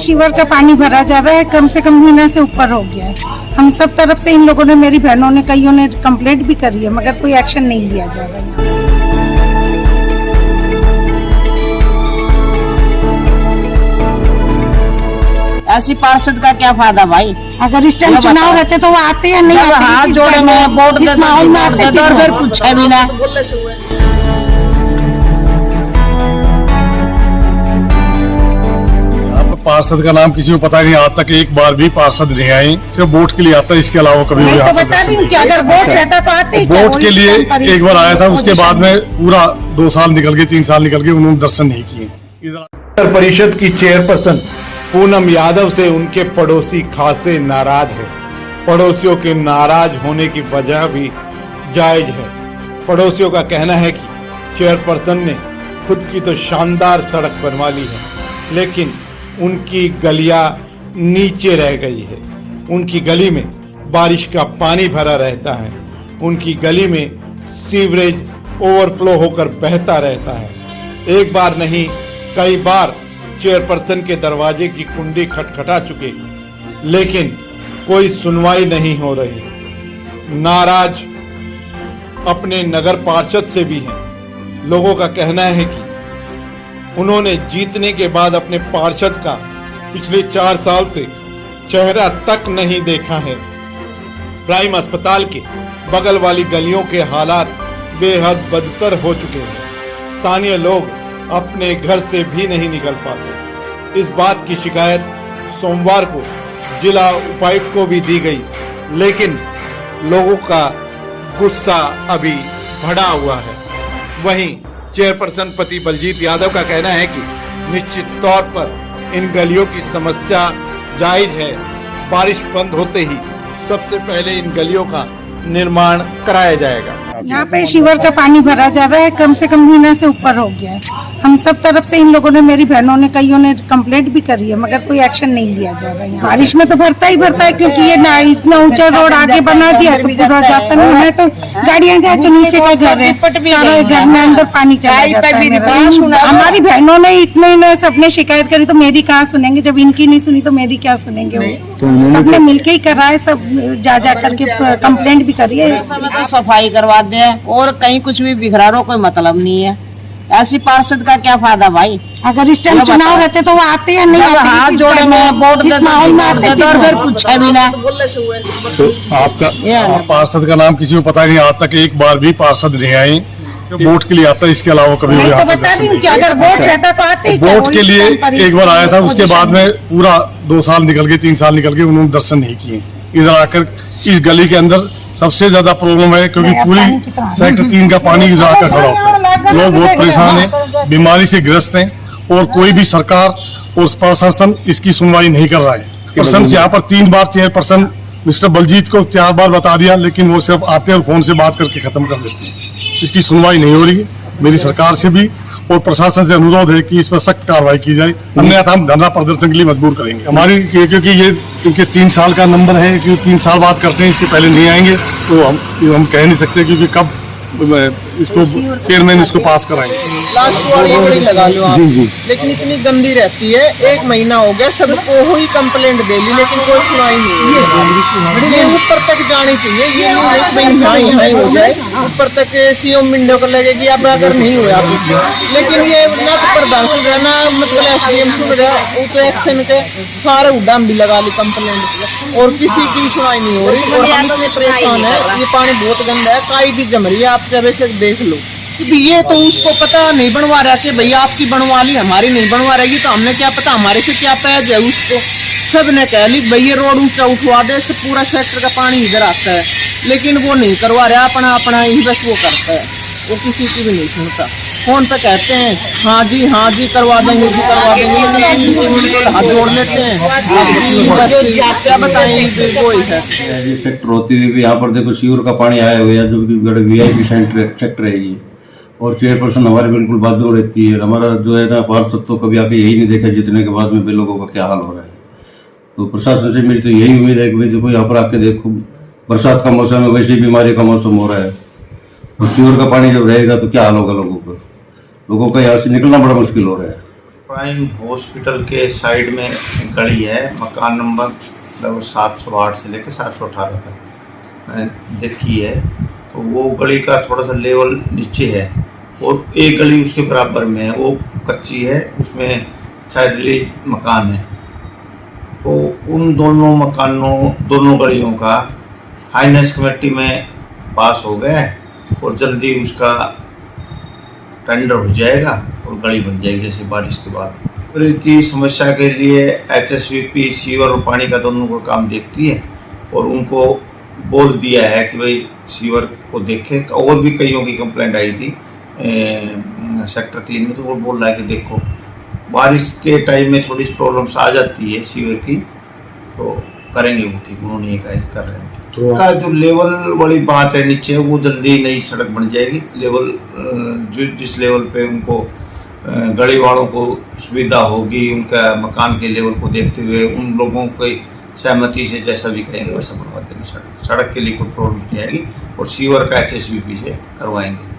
शिवर का पानी भरा जा रहा है, कम से कम महीना से ऊपर हो गया है। हम सब तरफ से इन लोगों ने, मेरी बहनों ने, कईयों ने कंप्लेंट भी करी है, मगर कोई एक्शन नहीं लिया जा रहा है। ऐसी पार्षद का क्या फायदा भाई? अगर इस टाइम चुनाव रहते तो वो आते या नहीं आते? हाथ जोड़ेंगे, वोट दे दो, पूछे भी ना। पार्षद का नाम किसी को पता नहीं, आज तक एक बार भी पार्षद नहीं आए। सिर्फ वोट के लिए आता है, इसके अलावा कभी भी तो बता रही हूँ कि अगर वोट रहता तो आते। वोट के लिए एक बार आया था, उसके बाद में पूरा 2 साल निकल गए, 3 साल निकल गए, उन्होंने दर्शन नहीं किए। नगर परिषद की चेयरपर्सन पूनम यादव से उनके पड़ोसी खासे नाराज है। पड़ोसियों के नाराज होने की वजह भी जायज है। पड़ोसियों का कहना है कि चेयरपर्सन ने खुद की तो शानदार सड़क बनवा ली है, लेकिन उनकी गलियां नीचे रह गई है। उनकी गली में बारिश का पानी भरा रहता है। उनकी गली में सीवरेज ओवरफ्लो होकर बहता रहता है। एक बार नहीं, कई बार चेयरपर्सन के दरवाजे की कुंडी खटखटा चुके, लेकिन कोई सुनवाई नहीं हो रही। नाराज अपने नगर पार्षद से भी हैं। लोगों का कहना है कि उन्होंने जीतने के बाद अपने पार्षद का पिछले 4 साल से चेहरा तक नहीं देखा है। प्राइम अस्पताल के बगल वाली गलियों के हालात बेहद बदतर हो चुके हैं। स्थानीय लोग अपने घर से भी नहीं निकल पाते। इस बात की शिकायत सोमवार को जिला उपायुक्त को भी दी गई, लेकिन लोगों का गुस्सा अभी बढ़ा हुआ है। वहीं चेयरपर्सन पति बलजीत यादव का कहना है कि निश्चित तौर पर इन गलियों की समस्या जायज है। बारिश बंद होते ही सबसे पहले इन गलियों का निर्माण कराया जाएगा। यहाँ पे शिवर का पानी भरा जा रहा है, कम से कम महीना से ऊपर हो गया है। हम सब तरफ से इन लोगों ने, मेरी बहनों ने, कईयों ने कंप्लेंट भी करी है, मगर कोई एक्शन नहीं लिया जा रहा है। बारिश में तो भरता ही भरता है, क्योंकि ये ना इतना ऊंचा रोड आगे बना दिया तो पूरा जाता नहीं है, तो गाड़ियां जाए तो नीचे का घर है, सारा घर में अंदर पानी चला जाता है। हमारी बहनों ने इतने सबने शिकायत करी, तो मेरी कहाँ सुनेंगे? जब इनकी नहीं सुनी तो मेरी क्या सुनेंगे? वो सबने मिलके ही करा है, सब जा करके कंप्लेंट भी करी है। तो सफाई करवा दें और कहीं कुछ भी बिखरा रहो, कोई मतलब नहीं है। ऐसी पार्षद का क्या फायदा भाई? अगर इस टाइम चुनाव रहते तो वो आते या नहीं आते? हाथ जोड़ेंगे, वोट दे दो, पूछे भी ना। तो आपका पार्षद का नाम किसी को पता नहीं, आज तक एक बार भी पार्षद नहीं आए। वोट के लिए आता है, इसके अलावा कभी भी तो बता रही हूँ कि अगर वोट रहता तो आते। वोट के लिए एक बार आया था, उसके बाद में पूरा 2 साल निकल गए, 3 साल निकल गए, उन्होंने दर्शन नहीं किए। इधर आकर इस गली के अंदर सबसे ज्यादा प्रॉब्लम है, क्योंकि पूरी सेक्टर 3 का पानी इधर आकर खड़ा होता है। लोग बहुत परेशान हैं, बीमारी से ग्रस्त हैं, और कोई भी सरकार और प्रशासन इसकी सुनवाई नहीं कर रहा है। पर्सन यहाँ पर 3 बार चेयरपर्सन मिस्टर बलजीत को 4 बार बता दिया, लेकिन वो सिर्फ आते हैं और फोन से बात करके खत्म कर देते हैं। इसकी सुनवाई नहीं हो रही है। मेरी सरकार से भी और प्रशासन से अनुरोध है कि इस पर सख्त कार्रवाई की जाए, अन्यथा हम धरना प्रदर्शन के लिए मजबूर करेंगे। हमारी क्योंकि ये क्योंकि 3 साल का नंबर है, क्योंकि 3 साल बाद करते हैं, इससे पहले नहीं आएंगे, तो हम कह नहीं सकते क्योंकि कब इसको चेयरमैन इसको पास कराएंगे। लगा लो आप, लेकिन इतनी गंदी रहती है। 1 महीना हो गया, सबको ही कंप्लेंट दे ली, लेकिन कोई सुनाई नहीं। ये ऊपर तक जानी चाहिए, ये यहाँ हो जाए, ऊपर तक सीएम विंडो को लगेगी। अब अगर नहीं हुआ, लेकिन ये ना तो प्रधान सुन रहा, ना मतलब एसडीएम सुन रहा, वो तो एक्शन के सारे उड़ान भी लगा ली कंप्लेंट, और किसी की सुनाई नहीं हो रही। और हम इतने परेशान है, ये पानी बहुत गंदा है, काई भी जम रही है। आप जब से देख लो, ये तो उसको पता नहीं बनवा रहा कि भैया आपकी बनवा ली, हमारी नहीं बनवा रहेगी, तो हमने क्या पता, हमारे से क्या पैज है उसको। सब ने कह ली भैया रोड ऊंचा उठवा दे, सब पूरा सेक्टर का पानी इधर आता है, लेकिन वो नहीं करवा रहा। अपना इन्वेस्ट वो करता है, वो किसी की भी नहीं सुनता। फोन पे कहते हैं हाँ जी करवा देंगे जी, करवा देंगे, हाथ जोड़ लेते हैं। क्या बताएं, वो है सेक्टर होती हुई भी यहाँ पर देखो सीवर का पानी आया हुआ है, जो कि VIP सेक्टर है ये। और चेयरपर्सन हमारे बिल्कुल बाजू रहती है। हमारा जो है ना पार्षद तो कभी आके यही नहीं देखा जीतने के बाद में लोगों का क्या हाल हो रहा है। तो प्रशासन से मेरी तो यही उम्मीद है कि भाई देखो यहाँ पर आके देखो, बरसात का मौसम है, वैसी बीमारी का मौसम हो रहा है, और सीवर का पानी जब रहेगा तो क्या हाल होगा लोगों का। लोगों का यहाँ से निकलना बड़ा मुश्किल हो रहा है। प्राइम हॉस्पिटल के साइड में गली है, मकान नंबर लगभग 708 से लेकर 718 तक मैंने देखी है। तो वो गली का थोड़ा सा लेवल नीचे है और एक गली उसके बराबर में है, वो कच्ची है, उसमें शायद रिलीज मकान है। तो उन दोनों गलियों का फाइनेंस कमेटी में पास हो गया है और जल्दी उसका टेंडर हो जाएगा और गली बन जाएगी जैसे बारिश के बाद। सीवर की समस्या के लिए HSVP सीवर और पानी का दोनों को काम देखती है और उनको बोल दिया है कि भाई सीवर को देखे। और भी कईयों की कंप्लेंट आई थी सेक्टर 3 में, तो वो बोल रहा है कि देखो बारिश के टाइम में थोड़ी प्रॉब्लम्स आ जाती है सीवर की, तो करेंगे वो ठीक, उन्होंने ये कर रहे हैं। तो का जो लेवल वाली बात है नीचे, वो जल्दी नई सड़क बन जाएगी। लेवल जिस लेवल पे उनको गली वालों को सुविधा होगी, उनका मकान के लेवल को देखते हुए उन लोगों की सहमति से जैसा भी कहेंगे वैसा बनवा देंगे। सड़क के लिए कोई प्रॉब्लम नहीं आएगी और सीवर का HSVP से करवाएंगे।